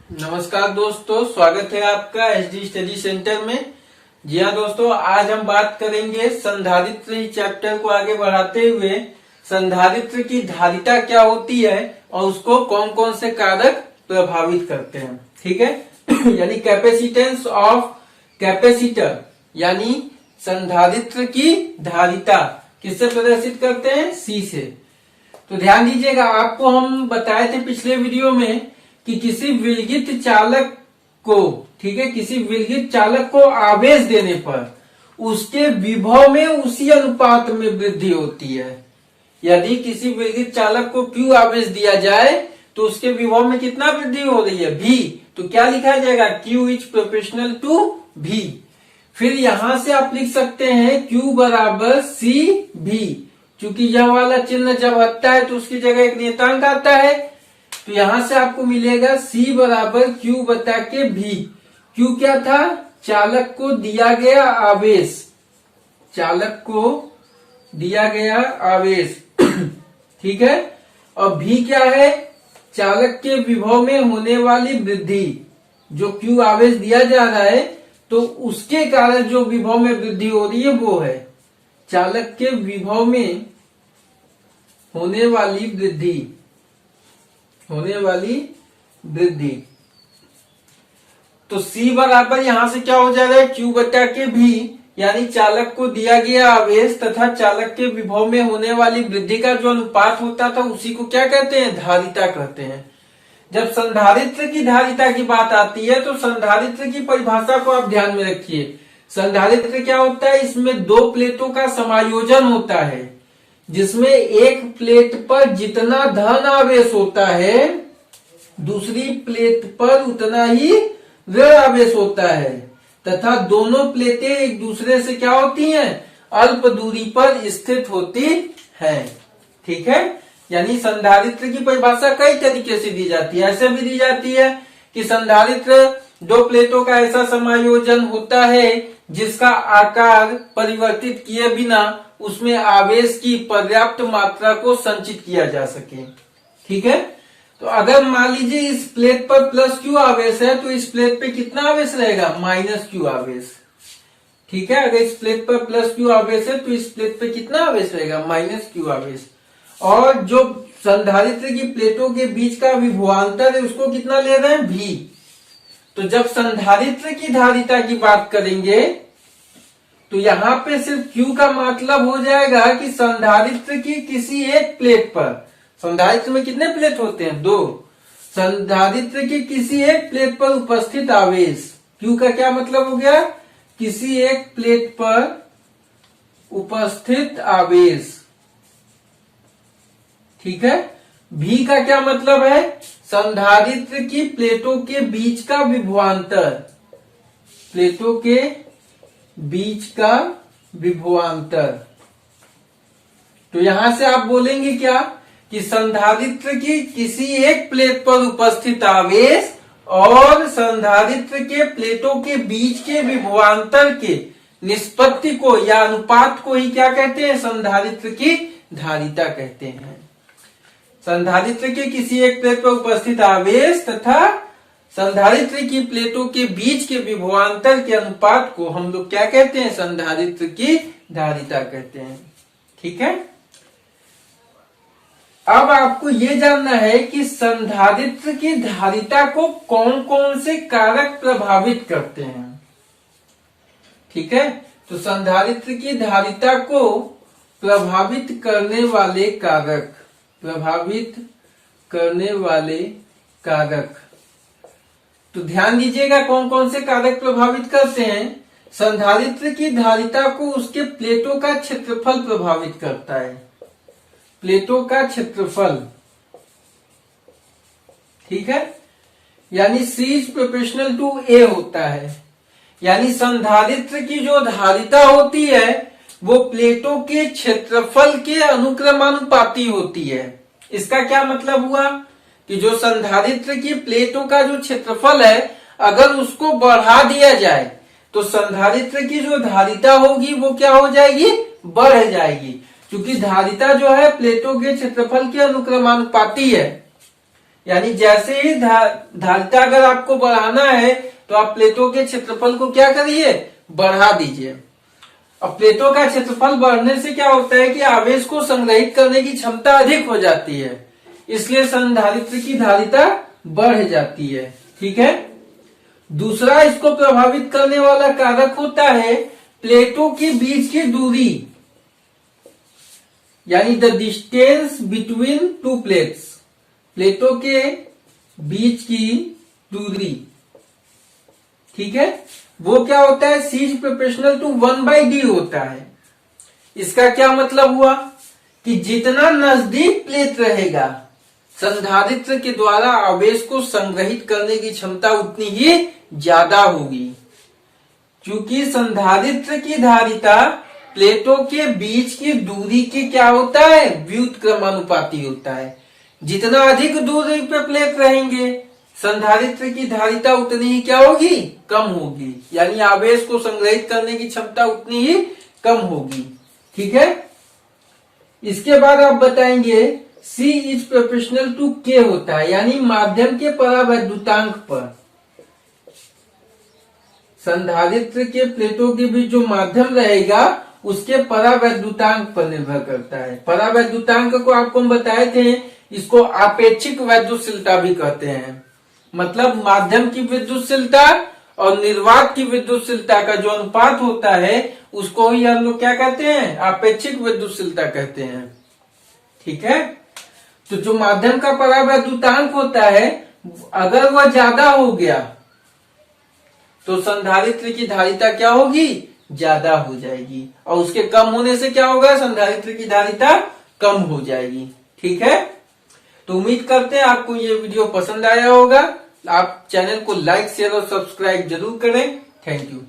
नमस्कार दोस्तों, स्वागत है आपका एसडी स्टडी सेंटर में। जी हाँ दोस्तों, आज हम बात करेंगे संधारित्र ही चैप्टर को आगे बढ़ाते हुए संधारित्र की धारिता क्या होती है और उसको कौन कौन से कारक प्रभावित करते हैं। ठीक है यानी कैपेसिटेंस ऑफ कैपेसिटर, यानी संधारित्र की धारिता किससे प्रदर्शित करते हैं? सी से। तो ध्यान दीजिएगा, आपको हम बताए थे पिछले वीडियो में कि किसी विलगित चालक को, ठीक है, किसी विलगित चालक को आवेश देने पर उसके विभव में उसी अनुपात में वृद्धि होती है। यदि किसी विलगित चालक को Q आवेश दिया जाए तो उसके विभव में कितना वृद्धि हो रही है? V। तो क्या लिखा जाएगा? Q is proportional to V। फिर यहां से आप लिख सकते हैं Q बराबर CV। चूंकि यह वाला चिन्ह जब हटता है तो उसकी जगह एक नियतांक आता है, तो यहां से आपको मिलेगा C बराबर Q बटा के V। Q क्या था? चालक को दिया गया आवेश, चालक को दिया गया आवेश ठीक है। और V क्या है? चालक के विभव में होने वाली वृद्धि। जो Q आवेश दिया जा रहा है तो उसके कारण जो विभव में वृद्धि हो रही है वो है चालक के विभव में होने वाली वृद्धि, होने वाली वृद्धि। तो C बराबर यहां से क्या हो जा रहा है? Q बटा के V, यानी चालक को दिया गया आवेश तथा चालक के विभव में होने वाली वृद्धि का जो अनुपात होता था उसी को क्या कहते हैं? धारिता कहते हैं। जब संधारित्र की धारिता की बात आती है तो संधारित्र की परिभाषा को आप ध्यान में रखिए। संधारित्र क्या होता है? इसमें दो प्लेटों का समायोजन होता है, जिसमें एक प्लेट पर जितना धन आवेश होता है दूसरी प्लेट पर उतना ही ऋण आवेश होता है, तथा दोनों प्लेटें एक दूसरे से क्या होती हैं? अल्प दूरी पर स्थित होती हैं। ठीक है, यानी संधारित्र की परिभाषा कई तरीके से दी जाती है। ऐसे भी दी जाती है कि संधारित्र दो प्लेटों का ऐसा समायोजन होता है जिसका आकार परिवर्तित किए बिना उसमें आवेश की पर्याप्त मात्रा को संचित किया जा सके। ठीक है, तो अगर मान लीजिए इस प्लेट पर प्लस Q आवेश है तो इस प्लेट पे कितना आवेश रहेगा? माइनस Q आवेश। ठीक है, अगर इस प्लेट पर प्लस Q आवेश है तो इस प्लेट पे कितना आवेश रहेगा? माइनस Q आवेश। और जो संधारित्र की प्लेटों के बीच का विभवांतर है उसको कितना ले रहे हैं? V। तो जब संधारित्र की धारिता की बात करेंगे तो यहाँ पे सिर्फ Q का मतलब हो जाएगा कि संधारित्र की किसी एक प्लेट पर, संधारित्र में कितने प्लेट होते हैं? दो। संधारित्र की किसी एक प्लेट पर उपस्थित आवेश। Q का क्या मतलब हो गया? किसी एक प्लेट पर उपस्थित आवेश। ठीक है, V का क्या मतलब है? संधारित्र की प्लेटों के बीच का विभवांतर, प्लेटों के बीच का विभवांतर। तो यहां से आप बोलेंगे क्या कि संधारित्र की किसी एक प्लेट पर उपस्थित आवेश और संधारित्र के प्लेटों के बीच के विभवांतर के निष्पत्ति को या अनुपात को ही क्या कहते हैं? संधारित्र की धारिता कहते हैं। संधारित्र के किसी एक प्लेट पर उपस्थित आवेश तथा संधारित्र की प्लेटों के बीच के विभवांतर के अनुपात को हम लोग क्या कहते हैं? संधारित्र की धारिता कहते हैं। ठीक है, अब आपको ये जानना है कि संधारित्र की धारिता को कौन कौन से कारक प्रभावित करते हैं। ठीक है, तो संधारित्र की धारिता को प्रभावित करने वाले कारक, प्रभावित करने वाले कारक, तो ध्यान दीजिएगा कौन कौन से कारक प्रभावित करते हैं। संधारित्र की धारिता को उसके प्लेटों का क्षेत्रफल प्रभावित करता है, प्लेटों का क्षेत्रफल। ठीक है, यानी C is proportional to A होता है, यानी संधारित्र की जो धारिता होती है वो प्लेटों के क्षेत्रफल के अनुक्रमानुपाती होती है। इसका क्या मतलब हुआ कि जो संधारित्र की प्लेटों का जो क्षेत्रफल है अगर उसको बढ़ा दिया जाए तो संधारित्र की जो धारिता होगी वो क्या हो जाएगी? बढ़ जाएगी। क्योंकि धारिता जो है प्लेटों के क्षेत्रफल के अनुक्रमानुपाती है, यानी जैसे ही धारिता अगर आपको बढ़ाना है तो आप प्लेटों के क्षेत्रफल को क्या करिए, बढ़ा दीजिए। अब प्लेटों का क्षेत्रफल बढ़ने से क्या होता है कि आवेश को संग्रहित करने की क्षमता अधिक हो जाती है, इसलिए संधारित्र की धारिता बढ़ जाती है। ठीक है। दूसरा इसको प्रभावित करने वाला कारक होता है प्लेटों के बीच की दूरी, यानी the distance between two plates, प्लेटों के बीच की दूरी। ठीक है। वो क्या होता है, C is proportional to 1/d होता है। इसका क्या मतलब हुआ कि जितना नजदीक प्लेट रहेगा संधारित्र के द्वारा आवेश को संग्रहित करने की क्षमता उतनी ही ज्यादा होगी, क्योंकि संधारित्र की धारिता प्लेटों के बीच की दूरी के क्या होता है, व्युत्क्रमानुपाती होता है। जितना अधिक दूरी पे प्लेट रहेंगे संधारित्र की धारिता उतनी ही क्या होगी, कम होगी, यानी आवेश को संग्रहित करने की क्षमता उतनी ही कम होगी। ठीक है। इसके बाद आप बताएंगे C is proportional to K होता है, यानी माध्यम के परावैद्युतांक पर, संधारित्र के प्लेटों के बीच जो माध्यम रहेगा उसके परावैद्युतांक पर निर्भर करता है। परावैद्युतांक को आपको हम बताए थे, इसको आपेक्षिक वैद्युतशीलता भी कहते हैं। मतलब माध्यम की विद्युतशीलता और निर्वात की विद्युतशीलता का जो अनुपात होता है उसको ही हम लोग क्या कहते हैं, आपेक्षिक विद्युतशीलता कहते हैं। ठीक है। तो जो माध्यम का परावैद्युतांक होता है अगर वह ज्यादा हो गया तो संधारित्र की धारिता क्या होगी, ज्यादा हो जाएगी, और उसके कम होने से क्या होगा, संधारित्र की धारिता कम हो जाएगी। ठीक है। तो उम्मीद करते हैं आपको ये वीडियो पसंद आया होगा। आप चैनल को लाइक, शेयर और सब्सक्राइब जरूर करें। Thank you.